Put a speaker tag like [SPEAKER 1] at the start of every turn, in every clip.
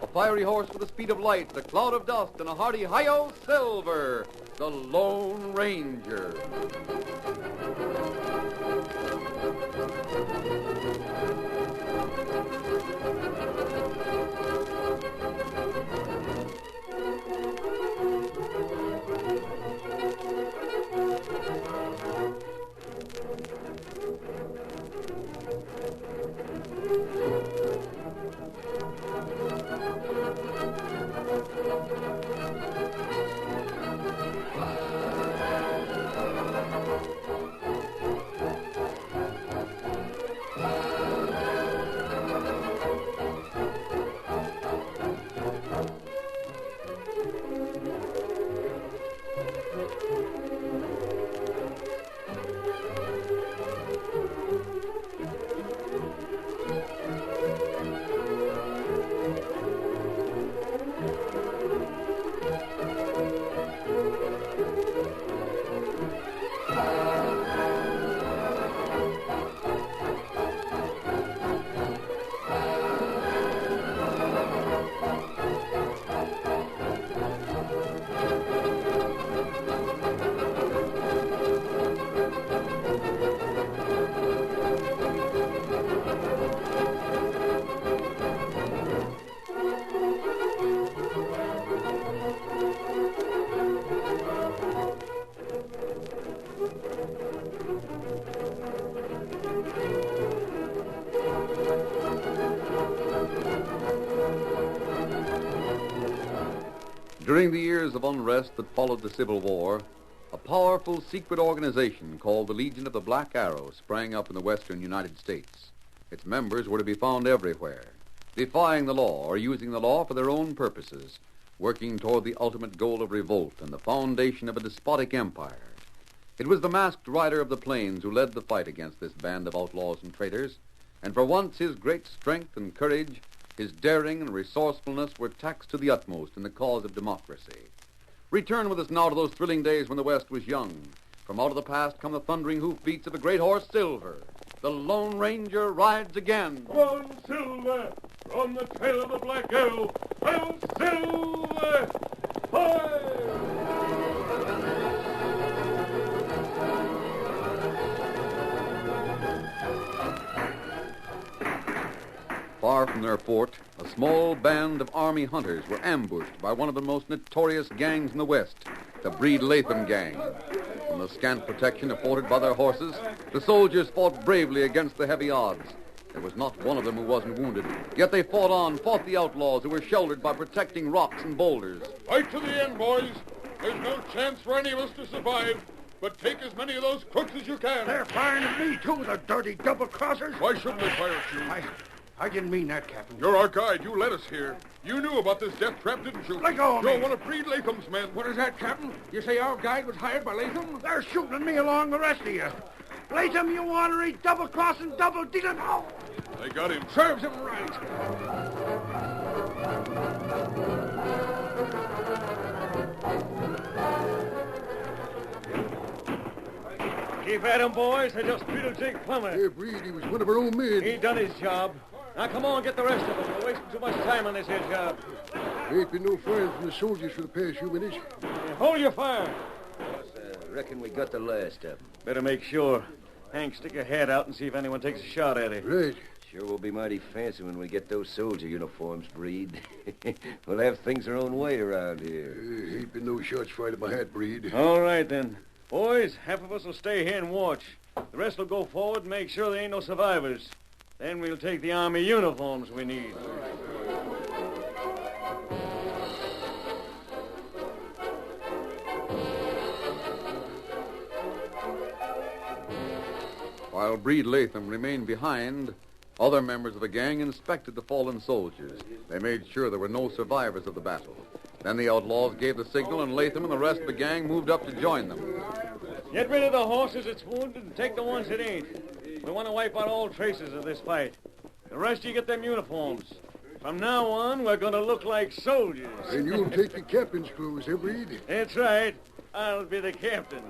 [SPEAKER 1] A fiery horse with the speed of light, a cloud of dust, and a hearty hi-yo Silver, the Lone Ranger. During the years of unrest that followed the Civil War, a powerful secret organization called the Legion of the Black Arrow sprang up in the western United States. Its members were to be found everywhere, defying the law or using the law for their own purposes, working toward the ultimate goal of revolt and the foundation of a despotic empire. It was the masked rider of the plains who led the fight against this band of outlaws and traitors, and for once his great strength and courage, his daring and resourcefulness were taxed to the utmost in the cause of democracy. Return with us now to those thrilling days when the West was young. From out of the past come the thundering hoofbeats of the great horse Silver. The Lone Ranger rides again.
[SPEAKER 2] Run, Silver! From the trail of the Black Arrow! Hail, Silver!
[SPEAKER 1] Far from their fort, a small band of army hunters were ambushed by one of the most notorious gangs in the West, the Breed Latham gang. From the scant protection afforded by their horses, the soldiers fought bravely against the heavy odds. There was not one of them who wasn't wounded, yet they fought the outlaws who were sheltered by protecting rocks and boulders.
[SPEAKER 2] Fight to the end, boys. There's no chance for any of us to survive, but take as many of those crooks as you can.
[SPEAKER 3] They're firing at me, too, the dirty double-crossers.
[SPEAKER 2] Why shouldn't they fire at you?
[SPEAKER 3] I didn't mean that, Captain.
[SPEAKER 2] You're our guide. You led us here. You knew about this death trap, didn't you?
[SPEAKER 3] Let go of me.
[SPEAKER 2] You're one of Breed Latham's men.
[SPEAKER 3] What is that, Captain? You say our guide was hired by Latham? They're shooting me along the rest of you. Latham, you ornery, double-crossing, double-dealing. Oh!
[SPEAKER 2] They got him.
[SPEAKER 3] Serves him right.
[SPEAKER 4] Keep at him, boys. They just beat a Jake Plummer.
[SPEAKER 5] Hey, Breed, he was one of our own men.
[SPEAKER 4] He done his job. Now, come on, get the rest of them. We're wasting too much time on this here job.
[SPEAKER 5] There ain't been no firing from the soldiers for the past few minutes.
[SPEAKER 4] Hold your fire.
[SPEAKER 6] Reckon we got the last of them.
[SPEAKER 4] Better make sure. Hank, stick your head out and see if anyone takes a shot at it.
[SPEAKER 5] Right.
[SPEAKER 6] Sure will be mighty fancy when we get those soldier uniforms, Breed. We'll have things our own way around here.
[SPEAKER 5] Ain't been no shots fired at my hat, Breed.
[SPEAKER 4] All right, then. Boys, half of us will stay here and watch. The rest will go forward and make sure there ain't no survivors. Then we'll take the army uniforms we need.
[SPEAKER 1] While Breed Latham remained behind, other members of the gang inspected the fallen soldiers. They made sure there were no survivors of the battle. Then the outlaws gave the signal, and Latham and the rest of the gang moved up to join them.
[SPEAKER 4] Get rid of the horses that's wounded and take the ones that ain't. We want to wipe out all traces of this fight. The rest of you get them uniforms. From now on, we're going to look like soldiers.
[SPEAKER 5] And you'll take the captain's clothes, eh, Breed?
[SPEAKER 4] That's right. I'll be the captain.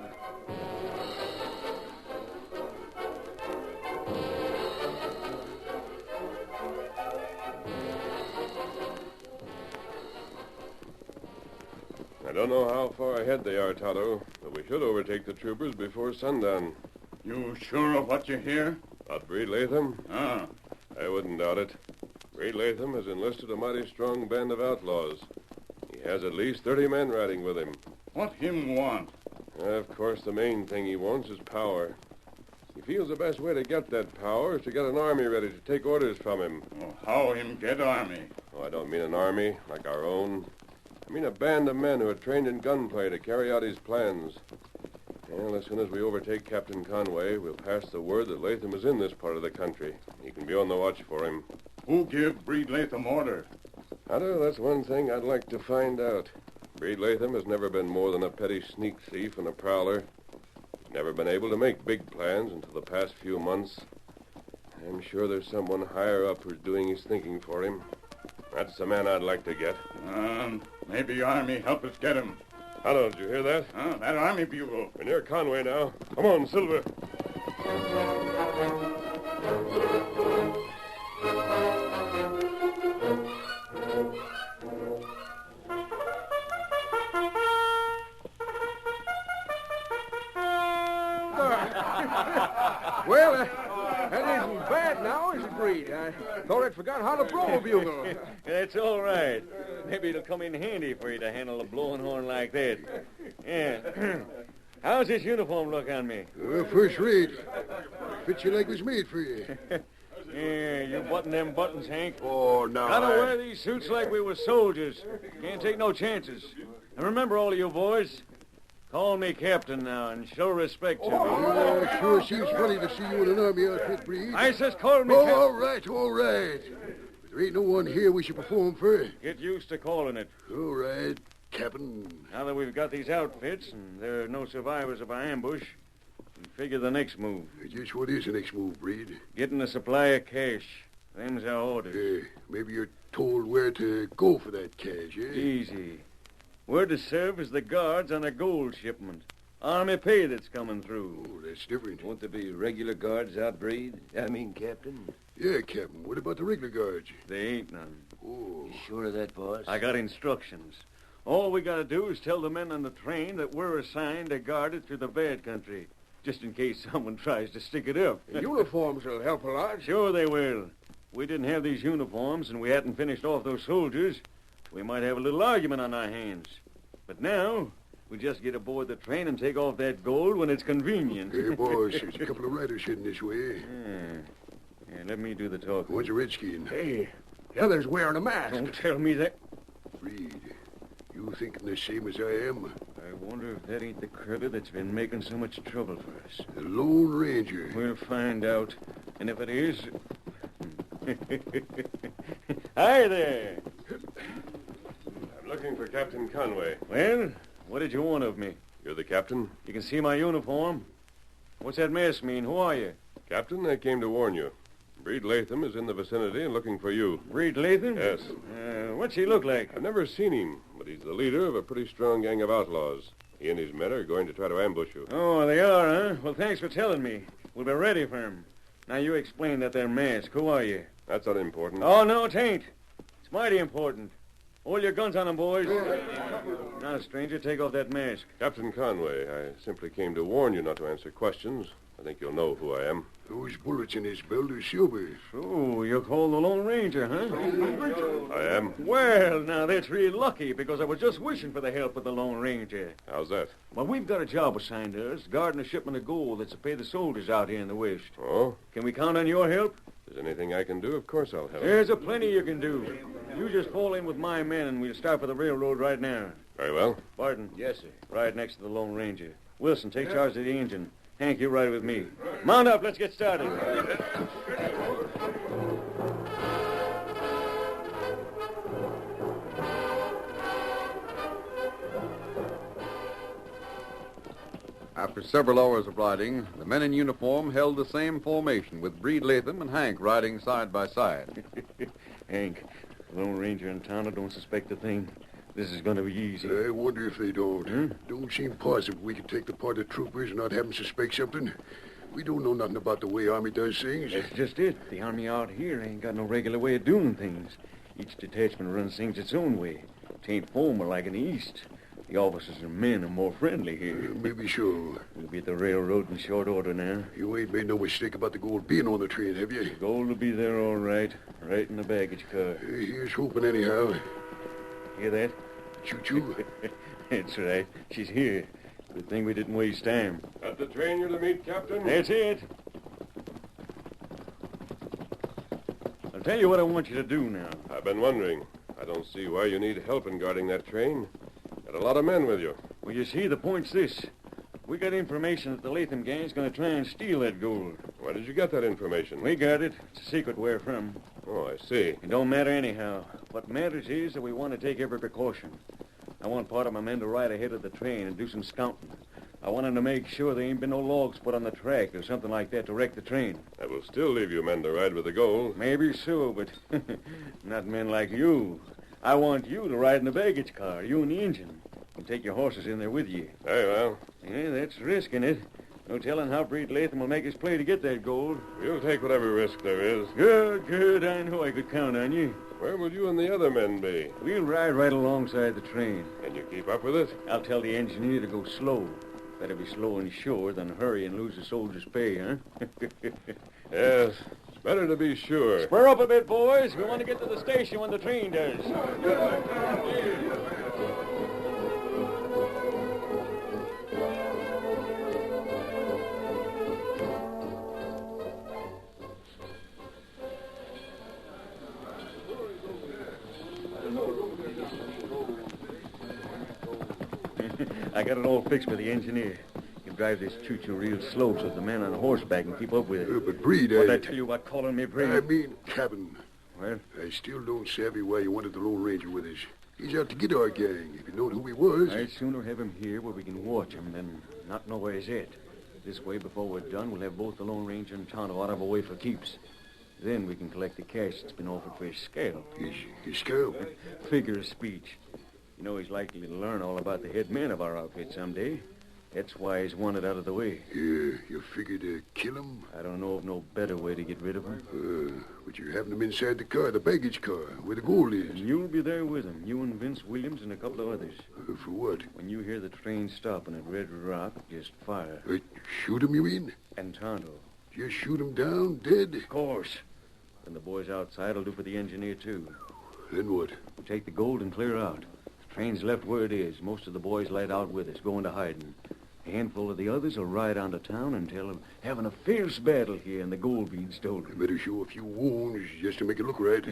[SPEAKER 7] don't know how far ahead they are, Tonto, but we should overtake the troopers before sundown.
[SPEAKER 2] You sure of what you hear?
[SPEAKER 7] About Breed Latham?
[SPEAKER 2] Ah.
[SPEAKER 7] I wouldn't doubt it. Breed Latham has enlisted a mighty strong band of outlaws. He has at least 30 men riding with him.
[SPEAKER 2] What him want?
[SPEAKER 7] Of course, the main thing he wants is power. He feels the best way to get that power is to get an army ready to take orders from him.
[SPEAKER 2] Oh, how him get army?
[SPEAKER 7] Oh, I don't mean an army like our own. I mean a band of men who are trained in gunplay to carry out his plans. Well, as soon as we overtake Captain Conway, we'll pass the word that Latham is in this part of the country. You can be on the watch for him.
[SPEAKER 2] Who give Breed Latham order?
[SPEAKER 7] Tonto, that's one thing I'd like to find out. Breed Latham has never been more than a petty sneak thief and a prowler. He's never been able to make big plans until the past few months. I'm sure there's someone higher up who's doing his thinking for him. That's the man I'd like to get.
[SPEAKER 2] Maybe Army help us get him.
[SPEAKER 7] Tonto, did you hear that?
[SPEAKER 2] That Army bugle.
[SPEAKER 7] We're near Conway now. Come on, Silver.
[SPEAKER 3] Well, that isn't bad now, is it, Breed? I thought I'd forgot how to blow a bugle.
[SPEAKER 4] That's all right. Maybe it'll come in handy for you to handle a blowing horn like that. Yeah. How's this uniform look on me?
[SPEAKER 5] First rate. Fits you like it was made for you.
[SPEAKER 4] Yeah, you button them buttons, Hank.
[SPEAKER 3] Oh, no.
[SPEAKER 4] Gotta wear these suits like we were soldiers. Can't take no chances. And remember, all of you boys, call me Captain now and show respect to me.
[SPEAKER 5] Sure seems funny to see you in an army outfit, Breed.
[SPEAKER 4] I says call me
[SPEAKER 5] Oh,
[SPEAKER 4] Captain.
[SPEAKER 5] all right, all right. But there ain't no one here we should perform for.
[SPEAKER 4] Get used to calling it.
[SPEAKER 5] All right, Captain.
[SPEAKER 4] Now that we've got these outfits and there are no survivors of our ambush, we figure the next move.
[SPEAKER 5] Just what is the next move, Breed?
[SPEAKER 4] Getting a supply of cash. Them's our orders.
[SPEAKER 5] Maybe you're told where to go for that cash, eh?
[SPEAKER 4] Easy. We're to serve as the guards on a gold shipment. Army pay that's coming through.
[SPEAKER 5] Oh, that's different.
[SPEAKER 6] Won't there be regular guards out, Breed? I mean, Captain.
[SPEAKER 5] Yeah, Captain. What about the regular guards?
[SPEAKER 4] They ain't none.
[SPEAKER 5] Oh.
[SPEAKER 6] You sure of that, boss?
[SPEAKER 4] I got instructions. All we gotta do is tell the men on the train that we're assigned to guard it through the bad country, just in case someone tries to stick it up.
[SPEAKER 3] The uniforms will help a lot.
[SPEAKER 4] Sure they will. If we didn't have these uniforms and we hadn't finished off those soldiers, we might have a little argument on our hands. But now, we just get aboard the train and take off that gold when it's convenient.
[SPEAKER 5] Hey, boss, there's a couple of riders heading this way.
[SPEAKER 4] Yeah, let me do the talking.
[SPEAKER 5] One's a redskin.
[SPEAKER 3] Hey, the other's wearing a mask.
[SPEAKER 4] Don't tell me that.
[SPEAKER 5] Breed, you thinking the same as I am?
[SPEAKER 4] I wonder if that ain't the critter that's been making so much trouble for us.
[SPEAKER 5] The Lone Ranger.
[SPEAKER 4] We'll find out. And if it is... Hi there.
[SPEAKER 7] I'm looking for Captain Conway.
[SPEAKER 4] Well, what did you want of me?
[SPEAKER 7] You're the captain?
[SPEAKER 4] You can see my uniform. What's that mask mean? Who are you?
[SPEAKER 7] Captain, I came to warn you. Breed Latham is in the vicinity and looking for you.
[SPEAKER 4] Breed Latham?
[SPEAKER 7] Yes.
[SPEAKER 4] What's he look like?
[SPEAKER 7] I've never seen him, but he's the leader of a pretty strong gang of outlaws. He and his men are going to try to ambush you.
[SPEAKER 4] Oh, they are, huh? Well, thanks for telling me. We'll be ready for him. Now, you explain that there mask. Who are you?
[SPEAKER 7] That's unimportant.
[SPEAKER 4] Oh, no, it ain't. It's mighty important. Hold your guns on them, boys. Now, stranger, take off that mask.
[SPEAKER 7] Captain Conway, I simply came to warn you not to answer questions. I think you'll know who I am.
[SPEAKER 5] Those bullets in his belt are silver.
[SPEAKER 4] Oh, you're called the Lone Ranger, huh?
[SPEAKER 7] I am?
[SPEAKER 4] Well, now, that's real lucky, because I was just wishing for the help of the Lone Ranger.
[SPEAKER 7] How's that?
[SPEAKER 4] Well, we've got a job assigned to us, guarding a shipment of gold that's to pay the soldiers out here in the West.
[SPEAKER 7] Oh?
[SPEAKER 4] Can we count on your help?
[SPEAKER 7] If there's anything I can do, of course I'll help.
[SPEAKER 4] There's a plenty you can do. You just fall in with my men, and we'll start for the railroad right now.
[SPEAKER 7] Very well.
[SPEAKER 4] Barton.
[SPEAKER 6] Yes, sir.
[SPEAKER 4] Right next to the Lone Ranger. Wilson, take charge of the engine. Hank, you ride with me. Mount up. Let's get started.
[SPEAKER 1] After several hours of riding, the men in uniform held the same formation, with Breed Latham and Hank riding side by side.
[SPEAKER 4] Hank, the Lone Ranger and Tonto don't suspect a thing. This is going to be easy.
[SPEAKER 5] I wonder if they don't. Don't seem positive we can take the part of troopers and not have them suspect something. We don't know nothing about the way Army does things.
[SPEAKER 4] That's just it. The Army out here ain't got no regular way of doing things. Each detachment runs things its own way. It ain't formal like in the East. The officers and men are more friendly here.
[SPEAKER 5] Maybe so.
[SPEAKER 4] We'll be at the railroad in short order now.
[SPEAKER 5] You ain't made no mistake about the gold being on the train, have you?
[SPEAKER 4] Gold will be there all right. Right in the baggage car.
[SPEAKER 5] Here's hoping anyhow.
[SPEAKER 4] Hear that?
[SPEAKER 5] Choo-choo.
[SPEAKER 4] That's right. She's here. Good thing we didn't waste time.
[SPEAKER 7] At the train you're to meet, Captain?
[SPEAKER 4] That's it. I'll tell you what I want you to do now.
[SPEAKER 7] I've been wondering. I don't see why you need help in guarding that train. Got a lot of men with you.
[SPEAKER 4] Well, you see, the point's this. We got information that the Latham gang's going to try and steal that gold.
[SPEAKER 7] Where did you get that information?
[SPEAKER 4] We got it. It's a secret where from.
[SPEAKER 7] Oh, I see.
[SPEAKER 4] It don't matter anyhow. What matters is that we want to take every precaution. I want part of my men to ride ahead of the train and do some scouting. I want them to make sure there ain't been no logs put on the track or something like that to wreck the train.
[SPEAKER 7] I will still leave you men to ride with the gold.
[SPEAKER 4] Maybe so, but not men like you. I want you to ride in the baggage car, you and the engine, and take your horses in there with you.
[SPEAKER 7] Very well.
[SPEAKER 4] Yeah, that's risking it. No telling how Breed Latham will make his play to get that gold.
[SPEAKER 7] We'll take whatever risk there is.
[SPEAKER 4] Good. I know I could count on you.
[SPEAKER 7] Where will you and the other men be?
[SPEAKER 4] We'll ride right alongside the train.
[SPEAKER 7] Can you keep up with it?
[SPEAKER 4] I'll tell the engineer to go slow. Better be slow and sure than hurry and lose the soldier's pay, huh?
[SPEAKER 7] Yes. It's better to be sure.
[SPEAKER 4] Spur up a bit, boys. We want to get to the station when the train does. I got it all fixed with the engineer. You drive this choo-choo real slow so the man on horseback can keep up with it.
[SPEAKER 5] But Breed,
[SPEAKER 4] What did I tell you about calling me Breed?
[SPEAKER 5] I mean, Captain.
[SPEAKER 4] Well,
[SPEAKER 5] I still don't savvy why you wanted the Lone Ranger with us. He's out to get our gang. If you knowed who he was...
[SPEAKER 4] I'd sooner have him here where we can watch him than not know where he's at. This way, before we're done, we'll have both the Lone Ranger and Tonto out of our way for keeps. Then we can collect the cash that's been offered for his scalp.
[SPEAKER 5] His scalp?
[SPEAKER 4] Figure of speech. You know he's likely to learn all about the head man of our outfit someday. That's why he's wanted out of the way.
[SPEAKER 5] Yeah, you figure to kill him?
[SPEAKER 4] I don't know of no better way to get rid of him.
[SPEAKER 5] But you're having him inside the car, the baggage car, where the gold is.
[SPEAKER 4] And you'll be there with him, you and Vince Williams and a couple of others.
[SPEAKER 5] For what?
[SPEAKER 4] When you hear the train stopping at Red Rock, just fire.
[SPEAKER 5] Shoot him, you mean?
[SPEAKER 4] And Tonto.
[SPEAKER 5] Just shoot him down, dead?
[SPEAKER 4] Of course. And the boys outside will do for the engineer, too.
[SPEAKER 5] Then what?
[SPEAKER 4] We'll take the gold and clear out. The train's left where it is. Most of the boys laid out with us, going to hiding. A handful of the others will ride on to town and tell them having a fierce battle here and the gold being stolen.
[SPEAKER 5] You better show a few wounds just to make it look right.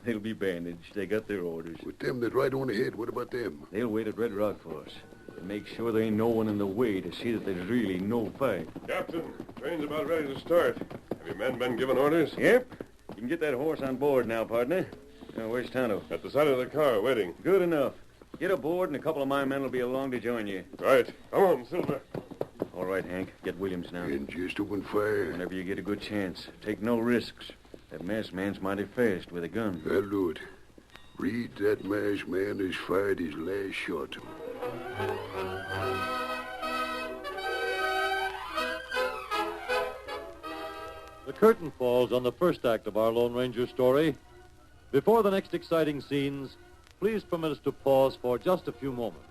[SPEAKER 4] They'll be bandaged. They got their orders.
[SPEAKER 5] With them that ride on ahead, what about them?
[SPEAKER 4] They'll wait at Red Rock for us and make sure there ain't no one in the way to see that there's really no fight.
[SPEAKER 7] Captain, train's about ready to start. Have your men been given orders?
[SPEAKER 4] Yep. You can get that horse on board now, partner. Where's Tonto?
[SPEAKER 7] At the side of the car, waiting.
[SPEAKER 4] Good enough. Get aboard, and a couple of my men will be along to join you.
[SPEAKER 7] Right. Come on, Silver.
[SPEAKER 4] All right, Hank. Get Williams now.
[SPEAKER 5] And just open fire.
[SPEAKER 4] Whenever you get a good chance, take no risks. That masked man's mighty fast with a gun.
[SPEAKER 5] I'll do it. Reed, that masked man has fired his last shot.
[SPEAKER 8] The curtain falls on the first act of our Lone Ranger story. Before the next exciting scenes, please permit us to pause for just a few moments.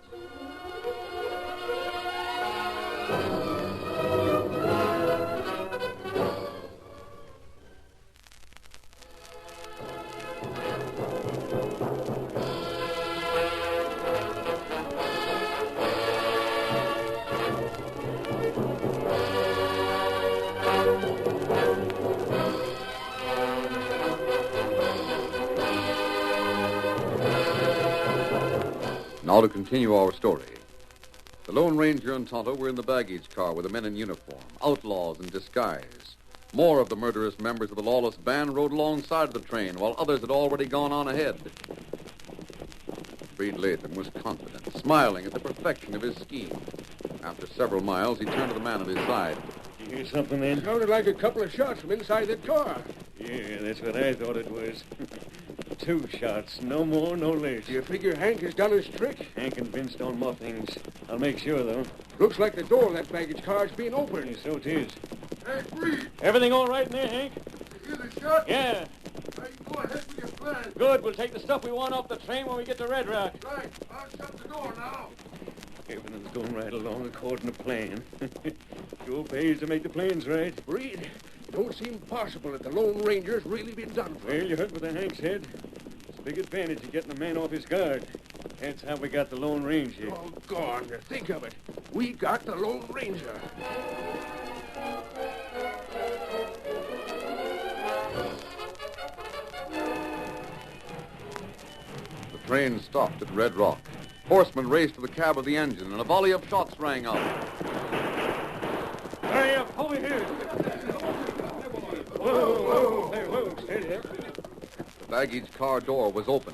[SPEAKER 1] Now to continue our story. The Lone Ranger and Tonto were in the baggage car with the men in uniform, outlaws in disguise. More of the murderous members of the lawless band rode alongside the train, while others had already gone on ahead. Breed Latham was confident, smiling at the perfection of his scheme. After several miles, he turned to the man at his side.
[SPEAKER 4] You hear something, then?
[SPEAKER 3] Sounded like a couple of shots from inside that car.
[SPEAKER 4] Yeah, that's what I thought it was. 2 shots, no more, no less.
[SPEAKER 3] Do you figure Hank has done his trick?
[SPEAKER 4] Hank and Vince don't muff things. I'll make sure, though.
[SPEAKER 3] Looks like the door of that baggage car is being opened.
[SPEAKER 4] So it is.
[SPEAKER 5] Hey, Breed!
[SPEAKER 4] Everything all right in there, Hank?
[SPEAKER 5] You hear the shot?
[SPEAKER 4] Yeah.
[SPEAKER 5] Right, go ahead with your plan.
[SPEAKER 4] Good. We'll take the stuff we want off the train when we get to Red Rock.
[SPEAKER 5] Right, I'll shut the door now.
[SPEAKER 4] Everything's going right along according to plan. Sure pays to make the plans right.
[SPEAKER 3] Reed, it don't seem possible that the Lone Ranger's really been done for.
[SPEAKER 4] Well, you heard what the Hank said. It's a big advantage of getting a man off his guard. That's how we got the Lone Ranger.
[SPEAKER 3] Oh, gone. Think of it. We got the Lone Ranger.
[SPEAKER 1] The train stopped at Red Rock. Horsemen raced to the cab of the engine, and a volley of shots rang out.
[SPEAKER 4] Hurry up, over here. Whoa, hey, whoa, steady there.
[SPEAKER 1] The baggage car door was open.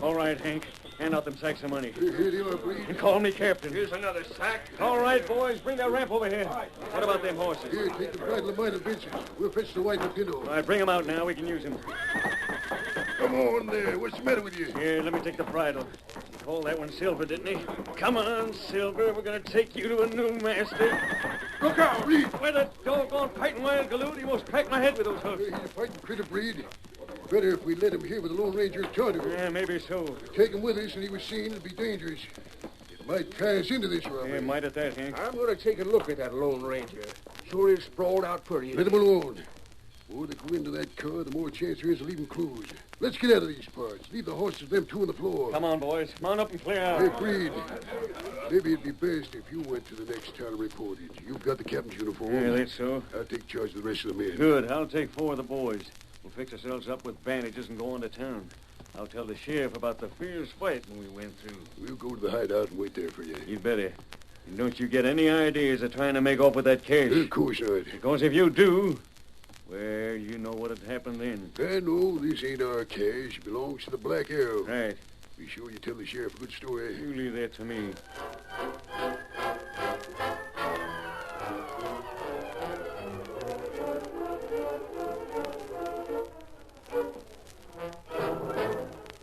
[SPEAKER 4] All right, Hank. Hand out them sacks of money.
[SPEAKER 5] Here they are, Breed.
[SPEAKER 4] And call me captain.
[SPEAKER 3] Here's another sack.
[SPEAKER 4] All right, boys, bring that ramp over here. What about them horses?
[SPEAKER 5] Here, take the bridle of mine and Vincent. We'll fetch the white Lapino.
[SPEAKER 4] All right, bring them out now. We can use them.
[SPEAKER 5] Come on there. What's the matter with you?
[SPEAKER 4] Here, let me take the bridle. He called that one Silver, didn't he? Come on, Silver. We're going to take you to a new master.
[SPEAKER 5] Look out, Breed.
[SPEAKER 4] Why, that doggone fighting wild galoot, he almost cracked my head with those hoofs.
[SPEAKER 5] He's a fighting critter, Breed. Better if we let him here with the Lone Ranger's charter.
[SPEAKER 4] Yeah, maybe so.
[SPEAKER 5] Take him with us, and he was seen, it'd be dangerous. It might tie us into this robbery.
[SPEAKER 4] Yeah, might at that, Hank.
[SPEAKER 3] I'm going to take a look at that Lone Ranger. Sure is sprawled out pretty.
[SPEAKER 5] Let him alone. The more they go into that car, the more chance there is of leaving clues. Let's get out of these parts. Leave the horses, them two on the floor.
[SPEAKER 4] Come on, boys. Mount up and clear out.
[SPEAKER 5] Hey, Breed. Maybe it'd be best if you went to the next town and reported. You've got the captain's uniform.
[SPEAKER 4] Yeah, that's so.
[SPEAKER 5] I'll take charge of the rest of the men.
[SPEAKER 4] Good. I'll take 4 of the boys. We'll fix ourselves up with bandages and go on to town. I'll tell the sheriff about the fierce fighting we went through.
[SPEAKER 5] We'll go to the hideout and wait there for you.
[SPEAKER 4] You'd better. And don't you get any ideas of trying to make off with that cash.
[SPEAKER 5] Of course not.
[SPEAKER 4] Because if you do, well, you know what'd happen then.
[SPEAKER 5] I know this ain't our cash. It belongs to the Black Arrow.
[SPEAKER 4] Right.
[SPEAKER 5] Be sure you tell the sheriff a good story.
[SPEAKER 4] You leave that to me.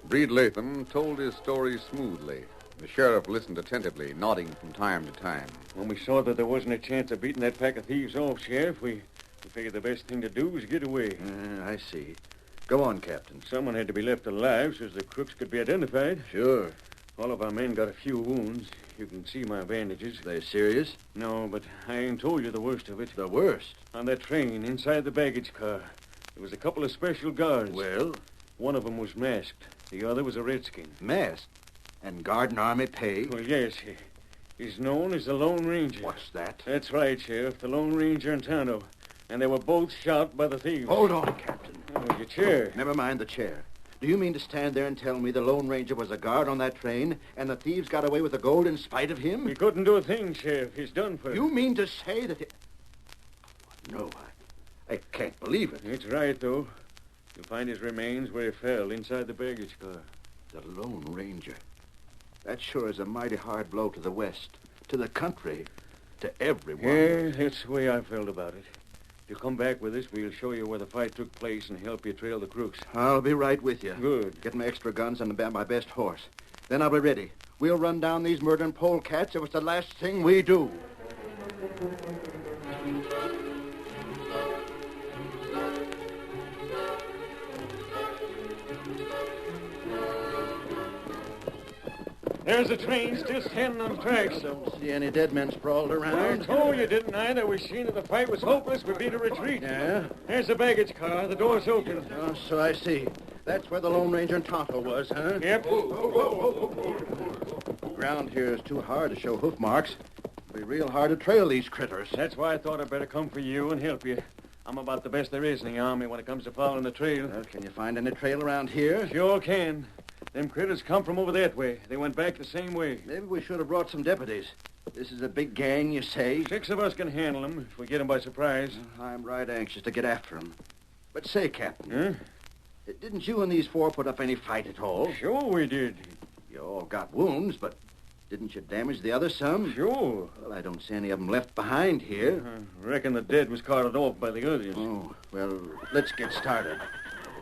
[SPEAKER 1] Breed Latham told his story smoothly. The sheriff listened attentively, nodding from time to time.
[SPEAKER 4] When we saw that there wasn't a chance of beating that pack of thieves off, Sheriff, we figured the best thing to do was get away.
[SPEAKER 9] I see. Go on, Captain.
[SPEAKER 4] Someone had to be left alive so the crooks could be identified.
[SPEAKER 9] Sure.
[SPEAKER 4] All of our men got a few wounds. You can see my bandages.
[SPEAKER 9] They serious?
[SPEAKER 4] No, but I ain't told you the worst of it.
[SPEAKER 9] The worst?
[SPEAKER 4] On that train, inside the baggage car, there was a couple of special guards.
[SPEAKER 9] Well?
[SPEAKER 4] One of them was masked. The other was a redskin.
[SPEAKER 9] Masked? And guard and army pay?
[SPEAKER 4] Well, yes. He's known as the Lone Ranger.
[SPEAKER 9] What's that?
[SPEAKER 4] That's right, Sheriff. The Lone Ranger and Tonto. And they were both shot by the thieves.
[SPEAKER 9] Hold on, Captain.
[SPEAKER 4] Oh, your chair.
[SPEAKER 9] Never mind the chair. Do you mean to stand there and tell me the Lone Ranger was a guard on that train and the thieves got away with the gold in spite of him?
[SPEAKER 4] He couldn't do a thing, Sheriff. He's done for.
[SPEAKER 9] You mean to say that... No, I can't believe it.
[SPEAKER 4] It's right, though. You'll find his remains where he fell, inside the baggage car.
[SPEAKER 9] The Lone Ranger. That sure is a mighty hard blow to the West, to the country, to everyone.
[SPEAKER 4] Yeah, that's the way I felt about it. If you come back with us, we'll show you where the fight took place and help you trail the crooks.
[SPEAKER 9] I'll be right with you.
[SPEAKER 4] Good.
[SPEAKER 9] Get my extra guns and my best horse. Then I'll be ready. We'll run down these murdering polecats if it's the last thing we do.
[SPEAKER 4] There's the train still standing on the tracks.
[SPEAKER 9] Don't see any dead men sprawled
[SPEAKER 4] I
[SPEAKER 9] around.
[SPEAKER 4] told you, didn't I, that we seen that the fight was hopeless. We beat a retreat.
[SPEAKER 9] Yeah?
[SPEAKER 4] There's the baggage car. The door's open.
[SPEAKER 9] Oh, so I see. That's where the Lone Ranger and Tonto was, huh?
[SPEAKER 4] Yep.
[SPEAKER 9] The ground here is too hard to show hoof marks. It'll be real hard to trail these critters.
[SPEAKER 4] That's why I thought I'd better come for you and help you. I'm about the best there is in the Army when it comes to following the trail.
[SPEAKER 9] Well, can you find any trail around here?
[SPEAKER 4] Sure can. Them critters come from over that way. They went back the same way.
[SPEAKER 9] Maybe we should have brought some deputies. This is a big gang, you say?
[SPEAKER 4] 6 of us can handle them if we get them by surprise.
[SPEAKER 9] I'm right anxious to get after them. But say, Captain,
[SPEAKER 4] Huh?
[SPEAKER 9] didn't you and these 4 put up any fight at all?
[SPEAKER 4] Sure we did.
[SPEAKER 9] You all got wounds, but didn't you damage the others some?
[SPEAKER 4] Sure.
[SPEAKER 9] Well, I don't see any of them left behind here.
[SPEAKER 4] I reckon the dead was carted off by the others.
[SPEAKER 9] Oh, well, let's get started.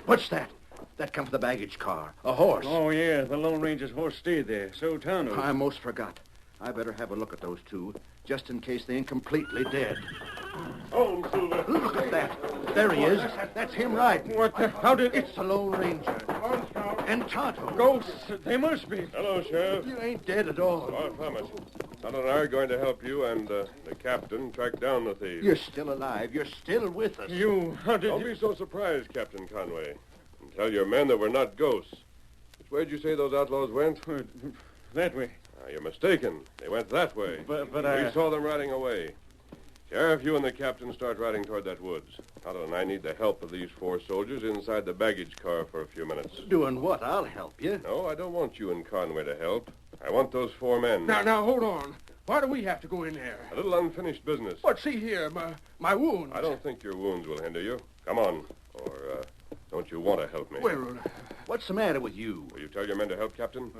[SPEAKER 9] What's that? That come from the baggage car. A horse.
[SPEAKER 4] Oh, yeah. The Lone Ranger's horse stayed there. So Tonto.
[SPEAKER 9] I most forgot. I better have a look at those 2, just in case they ain't completely dead.
[SPEAKER 2] Oh, Silver.
[SPEAKER 9] Look at that. There he is. That's him riding.
[SPEAKER 4] What the... How did...
[SPEAKER 9] It's the Lone Ranger.
[SPEAKER 2] On, Scout.
[SPEAKER 3] And Tonto.
[SPEAKER 4] Ghosts, they must be.
[SPEAKER 7] Hello, Sheriff.
[SPEAKER 3] You ain't dead at all.
[SPEAKER 7] Far from it. Tonto and I are going to help you and the captain track down the thieves.
[SPEAKER 9] You're still alive. You're still with us.
[SPEAKER 4] How did
[SPEAKER 7] Don't be so surprised, Captain Conway. And tell your men that we're not ghosts. Which way did you say those outlaws went?
[SPEAKER 4] That way.
[SPEAKER 7] You're mistaken. They went that way.
[SPEAKER 4] But
[SPEAKER 7] We saw them riding away. Sheriff, you and the captain start riding toward that woods. Tonto and I need the help of these 4 soldiers inside the baggage car for a few minutes.
[SPEAKER 9] Doing what? I'll help you.
[SPEAKER 7] No, I don't want you and Conway to help. I want those 4 men.
[SPEAKER 3] Now, hold on. Why do we have to go in there?
[SPEAKER 7] A little unfinished business.
[SPEAKER 3] But see here, my wounds.
[SPEAKER 7] I don't think your wounds will hinder you. Come on. Or, don't you want to help me?
[SPEAKER 3] Well,
[SPEAKER 9] What's the matter with you?
[SPEAKER 7] Will you tell your men to help, Captain?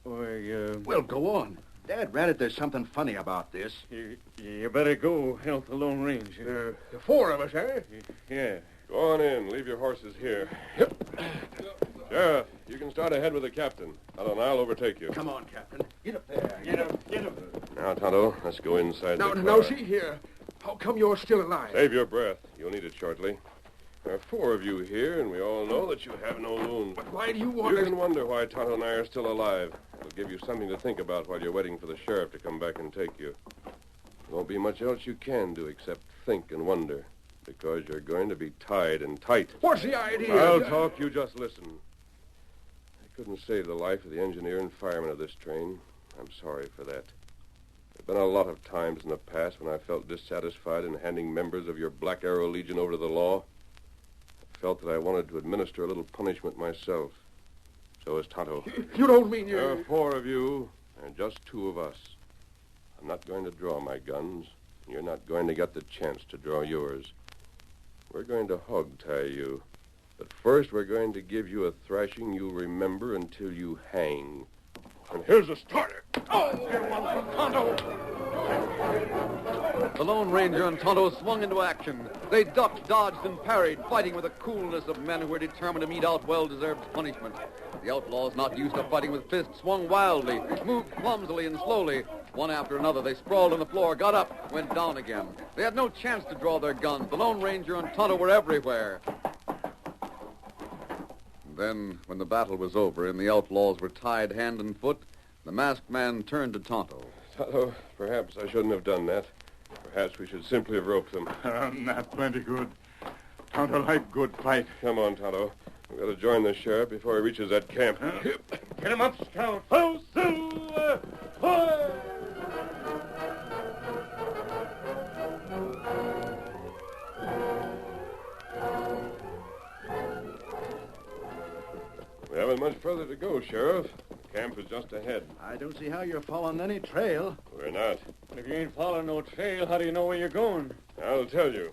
[SPEAKER 9] Well, go on. Dad ratted there's something funny about this.
[SPEAKER 4] You better go help the Lone Ranger.
[SPEAKER 3] the 4 of us, eh?
[SPEAKER 4] Yeah.
[SPEAKER 7] Go on in. Leave your horses here. Sheriff, you can start ahead with the captain. Tonto and I'll overtake you.
[SPEAKER 9] Come on, Captain. Get up there.
[SPEAKER 4] Get up.
[SPEAKER 7] Now, Tonto, let's go inside the car.
[SPEAKER 3] Now, see here. How come you're still alive?
[SPEAKER 7] Save your breath. You'll need it shortly. There are 4 of you here, and we all know that you have no wounds.
[SPEAKER 3] But why do you want
[SPEAKER 7] You
[SPEAKER 3] us...
[SPEAKER 7] can wonder why Tonto and I are still alive. It'll give you something to think about while you're waiting for the sheriff to come back and take you. There won't be much else you can do except think and wonder, because you're going to be tied and tight.
[SPEAKER 3] What's the idea?
[SPEAKER 7] I'll talk, you just listen. I couldn't save the life of the engineer and fireman of this train. I'm sorry for that. There have been a lot of times in the past when I felt dissatisfied in handing members of your Black Arrow Legion over to the law. I felt that I wanted to administer a little punishment myself. So is Tonto.
[SPEAKER 3] You don't mean
[SPEAKER 7] There
[SPEAKER 3] you're...
[SPEAKER 7] are 4 of you, and just 2 of us. I'm not going to draw my guns, and you're not going to get the chance to draw yours. We're going to hog-tie you. But first, we're going to give you a thrashing you'll remember until you hang. And here's the starter.
[SPEAKER 1] The Lone Ranger and Tonto swung into action. They ducked, dodged, and parried, fighting with the coolness of men who were determined to mete out well-deserved punishment. The outlaws, not used to fighting with fists, swung wildly, moved clumsily and slowly. One after another, they sprawled on the floor, got up, went down again. They had no chance to draw their guns. The Lone Ranger and Tonto were everywhere. Then, when the battle was over and the outlaws were tied hand and foot, the masked man turned to Tonto.
[SPEAKER 7] Tonto, perhaps I shouldn't have done that. Perhaps we should simply have roped them.
[SPEAKER 2] Not plenty good. Tonto like good fight.
[SPEAKER 7] Come on, Tonto. We've got to join the sheriff before he reaches that camp.
[SPEAKER 4] Get him up, Scout. Ho, Silver! Ho!
[SPEAKER 7] We haven't much further to go, Sheriff. The camp is just ahead.
[SPEAKER 9] I don't see how you're following any trail.
[SPEAKER 7] We're not.
[SPEAKER 4] If you ain't following no trail, how do you know where you're going?
[SPEAKER 7] I'll tell you.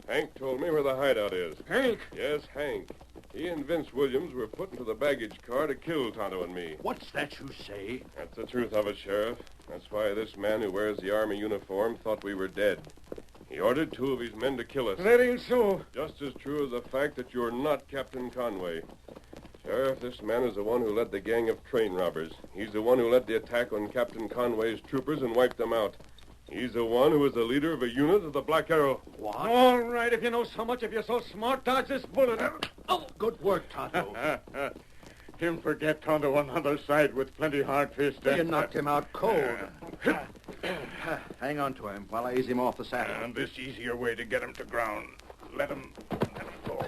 [SPEAKER 7] Hank told me where the hideout is.
[SPEAKER 4] Hank?
[SPEAKER 7] Yes, Hank. He and Vince Williams were put into the baggage car to kill Tonto and me.
[SPEAKER 9] What's that you say?
[SPEAKER 7] That's the truth of it, Sheriff. That's why this man who wears the Army uniform thought we were dead. He ordered 2 of his men to kill us.
[SPEAKER 4] That ain't so.
[SPEAKER 7] Just as true as the fact that you're not Captain Conway. Sheriff, this man is the one who led the gang of train robbers. He's the one who led the attack on Captain Conway's troopers and wiped them out. He's the one who was the leader of a unit of the Black Arrow.
[SPEAKER 9] What?
[SPEAKER 4] All right, if you know so much, if you're so smart, dodge this bullet.
[SPEAKER 9] Oh, good work, Tonto.
[SPEAKER 2] Him forget Tonto on the other side with plenty hard fist.
[SPEAKER 9] You knocked him out cold. Hang on to him while I ease him off the saddle.
[SPEAKER 2] And this easier way to get him to ground. Let him go.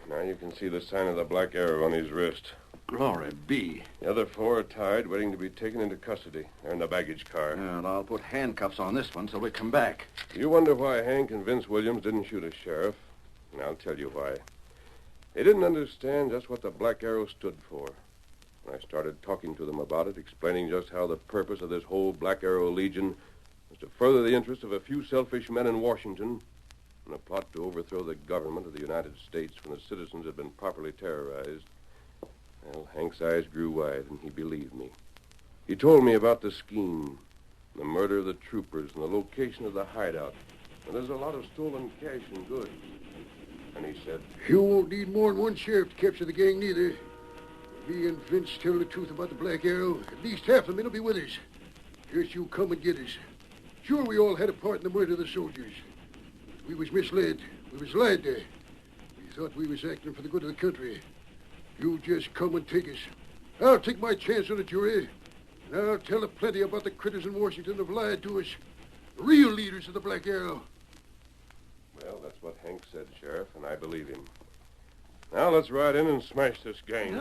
[SPEAKER 7] Now you can see the sign of the Black Arrow on his wrist.
[SPEAKER 9] Glory be.
[SPEAKER 7] The other 4 are tied, waiting to be taken into custody. They're in the baggage car.
[SPEAKER 9] And I'll put handcuffs on this one till we come back.
[SPEAKER 7] You wonder why Hank and Vince Williams didn't shoot us, Sheriff. And I'll tell you why. They didn't understand just what the Black Arrow stood for. When I started talking to them about it, explaining just how the purpose of this whole Black Arrow Legion was to further the interests of a few selfish men in Washington in a plot to overthrow the government of the United States when the citizens had been properly terrorized, well, Hank's eyes grew wide, and he believed me. He told me about the scheme, the murder of the troopers, and the location of the hideout. And there's a lot of stolen cash and goods. And he said,
[SPEAKER 5] You won't need more than one sheriff to capture the gang, neither. If he and Vince tell the truth about the Black Arrow, at least half the men will be with us. Just you come and get us. Sure, we all had a part in the murder of the soldiers. We was misled. We was lied to. We thought we was acting for the good of the country. You just come and take us. I'll take my chance on the jury. And I'll tell plenty about the critters in Washington have lied to us. The real leaders of the Black Arrow.
[SPEAKER 7] Well, that's what Hank said, Sheriff, and I believe him. Now let's ride in and smash this gang.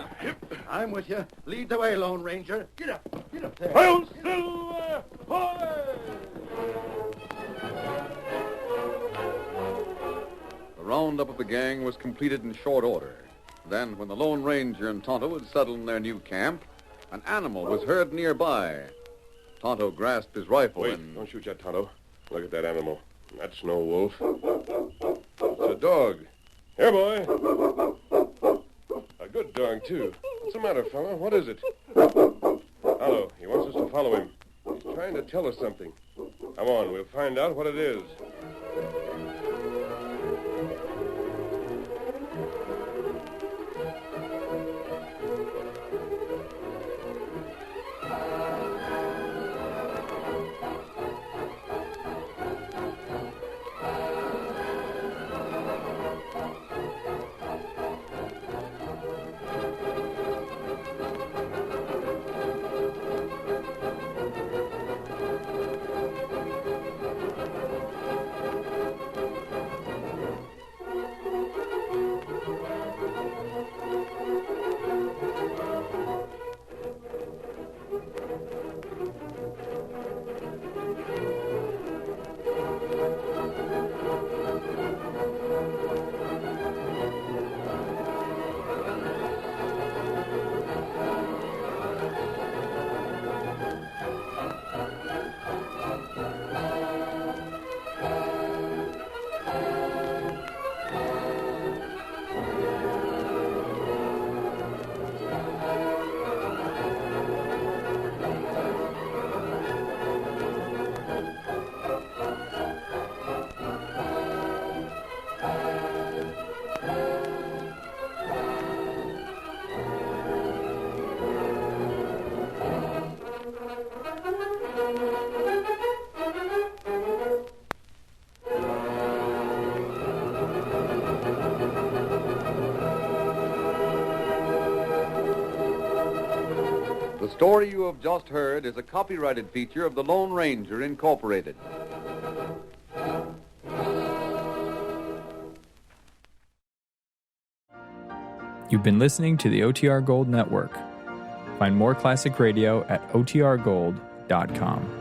[SPEAKER 3] I'm with you. Lead the way, Lone Ranger. Get up there.
[SPEAKER 7] Hail Silver! Hoy!
[SPEAKER 1] The roundup of the gang was completed in short order. Then, when the Lone Ranger and Tonto had settled in their new camp, an animal was heard nearby. Tonto grasped his rifle
[SPEAKER 7] Wait,
[SPEAKER 1] and...
[SPEAKER 7] don't shoot yet, Tonto. Look at that animal. That's no wolf. It's a dog. Here, boy. A good dog, too. What's the matter, fella? What is it? Tonto, he wants us to follow him. He's trying to tell us something. Come on, we'll find out what it is.
[SPEAKER 1] The story you have just heard is a copyrighted feature of the Lone Ranger, Incorporated.
[SPEAKER 10] You've been listening to the OTR Gold Network. Find more classic radio at otrgold.com.